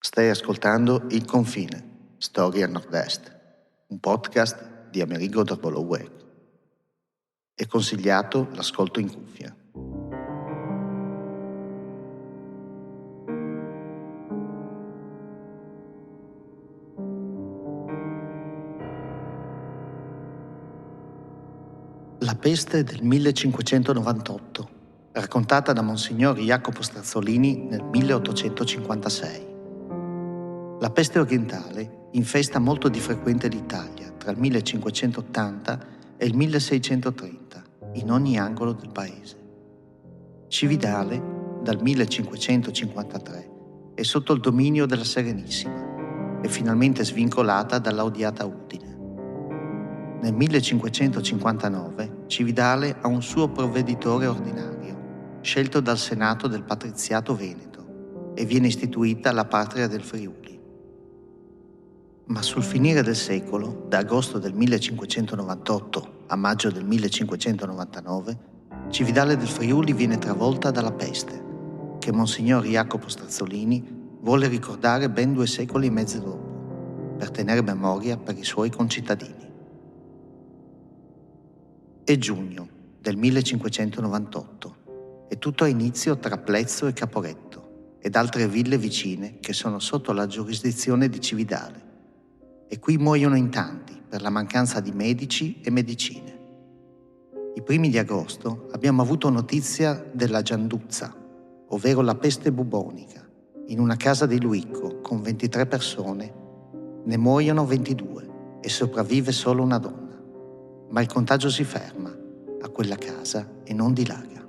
Stai ascoltando Il Confine, Storie al Nord-Est, un podcast di Amerigo Darboloweg. È consigliato l'ascolto in cuffia. La peste del 1598, raccontata da Monsignor Jacopo Strazzolini nel 1856. La peste orientale infesta molto di frequente l'Italia tra il 1580 e il 1630, in ogni angolo del paese. Cividale, dal 1553, è sotto il dominio della Serenissima e finalmente svincolata dalla odiata Udine. Nel 1559 Cividale ha un suo provveditore ordinario, scelto dal Senato del Patriziato Veneto, e viene istituita la patria del Friuli. Ma sul finire del secolo, da agosto del 1598 a maggio del 1599, Cividale del Friuli viene travolta dalla peste, che Monsignor Jacopo Strazzolini vuole ricordare ben 2 secoli e mezzo dopo, per tenere memoria per i suoi concittadini. È giugno del 1598 e tutto ha inizio tra Plezzo e Caporetto ed altre ville vicine che sono sotto la giurisdizione di Cividale. E qui muoiono in tanti per la mancanza di medici e medicine. I primi di agosto abbiamo avuto notizia della gianduzza, ovvero la peste bubonica, in una casa di Luicco con 23 persone. Ne muoiono 22 e sopravvive solo una donna. Ma il contagio si ferma a quella casa e non dilaga.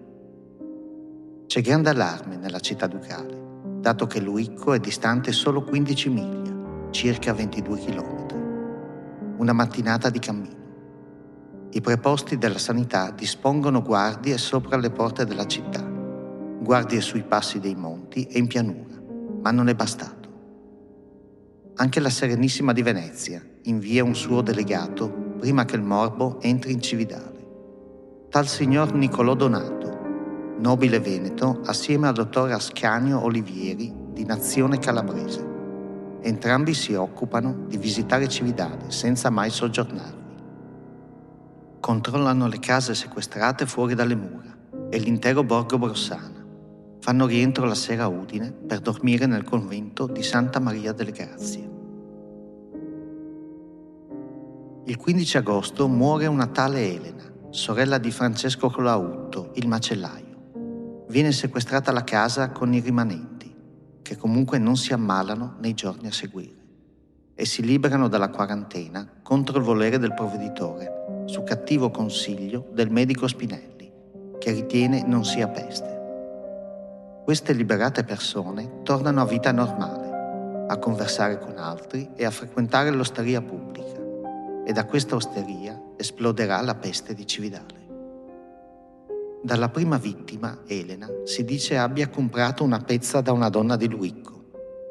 C'è grande allarme nella città ducale, dato che Luicco è distante solo 15 miglia, circa 22 chilometri. Una mattinata di cammino. I preposti della sanità dispongono guardie sopra le porte della città, guardie sui passi dei monti e in pianura, ma non è bastato. Anche la Serenissima di Venezia invia un suo delegato prima che il morbo entri in Cividale. Tal signor Niccolò Donato, nobile veneto, assieme al dottor Ascanio Olivieri, di nazione calabrese. Entrambi si occupano di visitare Cividale senza mai soggiornarvi. Controllano le case sequestrate fuori dalle mura e l'intero borgo Brossana. Fanno rientro la sera a Udine per dormire nel convento di Santa Maria delle Grazie. Il 15 agosto muore una tale Elena, sorella di Francesco Colautto, il macellaio. Viene sequestrata la casa con i rimanenti, che comunque non si ammalano nei giorni a seguire, e si liberano dalla quarantena contro il volere del provveditore, su cattivo consiglio del medico Spinelli, che ritiene non sia peste. Queste liberate persone tornano a vita normale, a conversare con altri e a frequentare l'osteria pubblica, e da questa osteria esploderà la peste di Cividale. Dalla prima vittima, Elena, si dice abbia comprato una pezza da una donna di Luicco,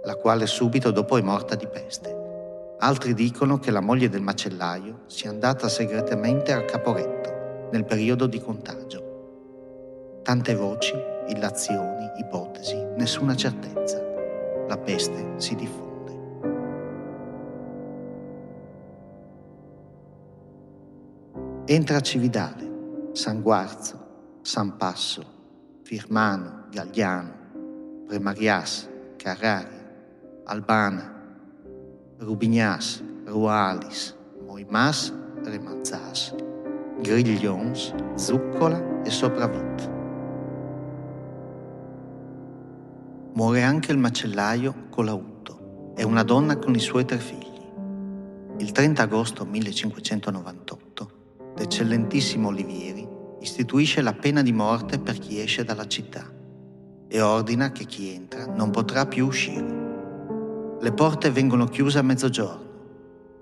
la quale subito dopo è morta di peste. Altri dicono che la moglie del macellaio sia andata segretamente al Caporetto nel periodo di contagio. Tante voci, illazioni, ipotesi, nessuna certezza. La peste si diffonde. Entra a Cividale, San Guarzo, San Passo, Firmano, Gagliano, Premarias, Carraria, Albana, Rubignas, Rualis, Moimas, Remanzas, Griglions, Zuccola e Sopravit. Muore anche il macellaio Colautto e una donna con i suoi 3 figli. Il 30 agosto 1598 l'eccellentissimo Olivieri istituisce la pena di morte per chi esce dalla città e ordina che chi entra non potrà più uscire. Le porte vengono chiuse a mezzogiorno.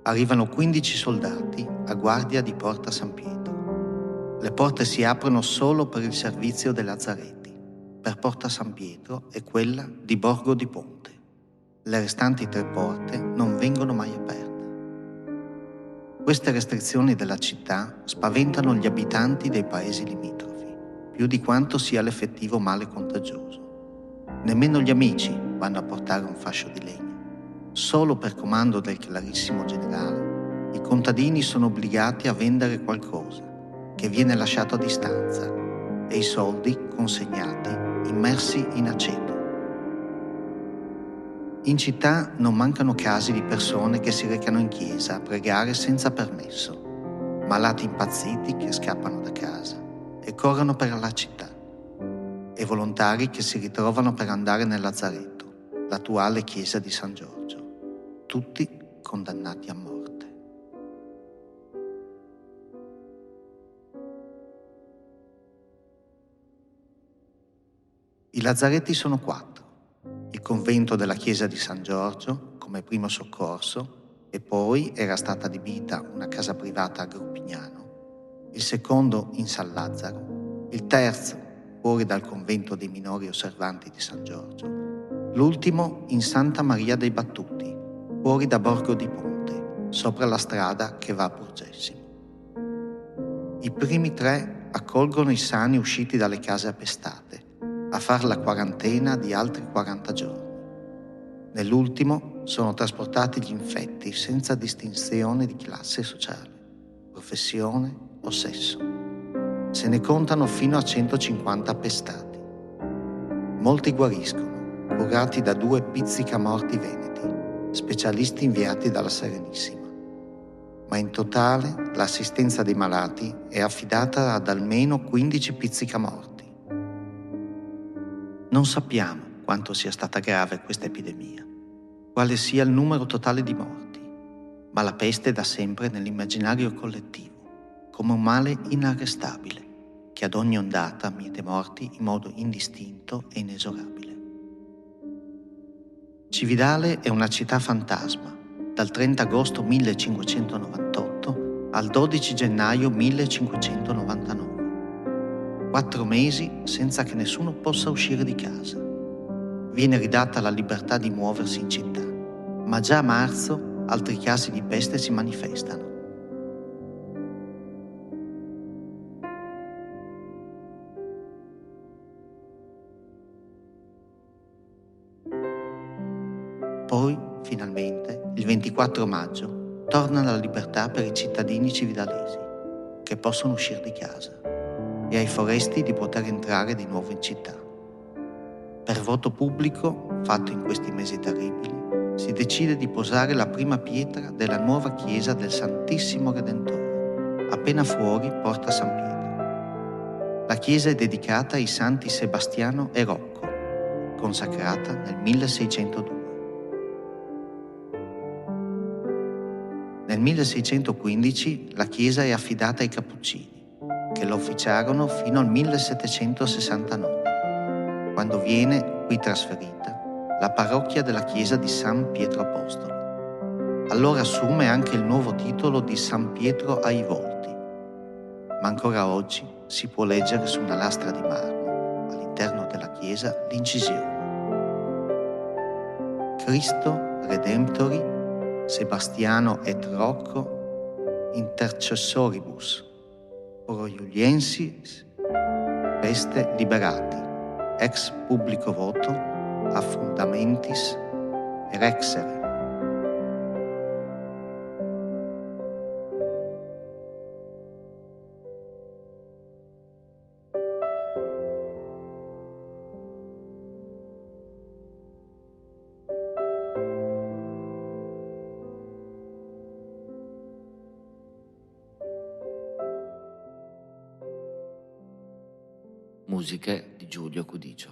Arrivano 15 soldati a guardia di Porta San Pietro. Le porte si aprono solo per il servizio dei Lazzaretti, per Porta San Pietro e quella di Borgo di Ponte. Le restanti 3 porte non vengono mai aperte. Queste restrizioni della città spaventano gli abitanti dei paesi limitrofi, più di quanto sia l'effettivo male contagioso. Nemmeno gli amici vanno a portare un fascio di legna. Solo per comando del clarissimo generale, i contadini sono obbligati a vendere qualcosa che viene lasciato a distanza e i soldi consegnati immersi in aceto. In città non mancano casi di persone che si recano in chiesa a pregare senza permesso, malati impazziti che scappano da casa e corrono per la città, e volontari che si ritrovano per andare nel Lazzaretto, l'attuale chiesa di San Giorgio, tutti condannati a morte. I lazzaretti sono 4. Il convento della chiesa di San Giorgio come primo soccorso, e poi era stata adibita una casa privata a Gruppignano, il secondo in San Lazzaro, il terzo fuori dal convento dei minori osservanti di San Giorgio, l'ultimo in Santa Maria dei Battuti, fuori da Borgo di Ponte, sopra la strada che va a Burgessimo. I primi 3 accolgono i sani usciti dalle case appestate, a far la quarantena di altri 40 giorni. Nell'ultimo sono trasportati gli infetti senza distinzione di classe sociale, professione o sesso. Se ne contano fino a 150 appestati. Molti guariscono, curati da 2 pizzicamorti veneti, specialisti inviati dalla Serenissima. Ma in totale l'assistenza dei malati è affidata ad almeno 15 pizzicamorti. Non sappiamo quanto sia stata grave questa epidemia, quale sia il numero totale di morti, ma la peste è da sempre nell'immaginario collettivo, come un male inarrestabile, che ad ogni ondata miete morti in modo indistinto e inesorabile. Cividale è una città fantasma, dal 30 agosto 1598 al 12 gennaio 1599. 4 mesi senza che nessuno possa uscire di casa. Viene ridata la libertà di muoversi in città, ma già a marzo altri casi di peste si manifestano. Poi, finalmente, il 24 maggio, torna la libertà per i cittadini cividalesi, che possono uscire di casa, e ai foresti di poter entrare di nuovo in città. Per voto pubblico, fatto in questi mesi terribili, si decide di posare la prima pietra della nuova chiesa del Santissimo Redentore, appena fuori Porta San Pietro. La chiesa è dedicata ai santi Sebastiano e Rocco, consacrata nel 1602. Nel 1615 la chiesa è affidata ai Cappuccini, che lo officiarono fino al 1769, quando viene qui trasferita la parrocchia della chiesa di San Pietro Apostolo. Allora assume anche il nuovo titolo di San Pietro ai Volti, ma ancora oggi si può leggere su una lastra di marmo all'interno della chiesa l'incisione: Cristo Redemptori Sebastiano et Rocco intercessoribus pro Iuliensis peste liberati ex publico voto a fundamentis erexere. Musiche di Giulio Cudicio.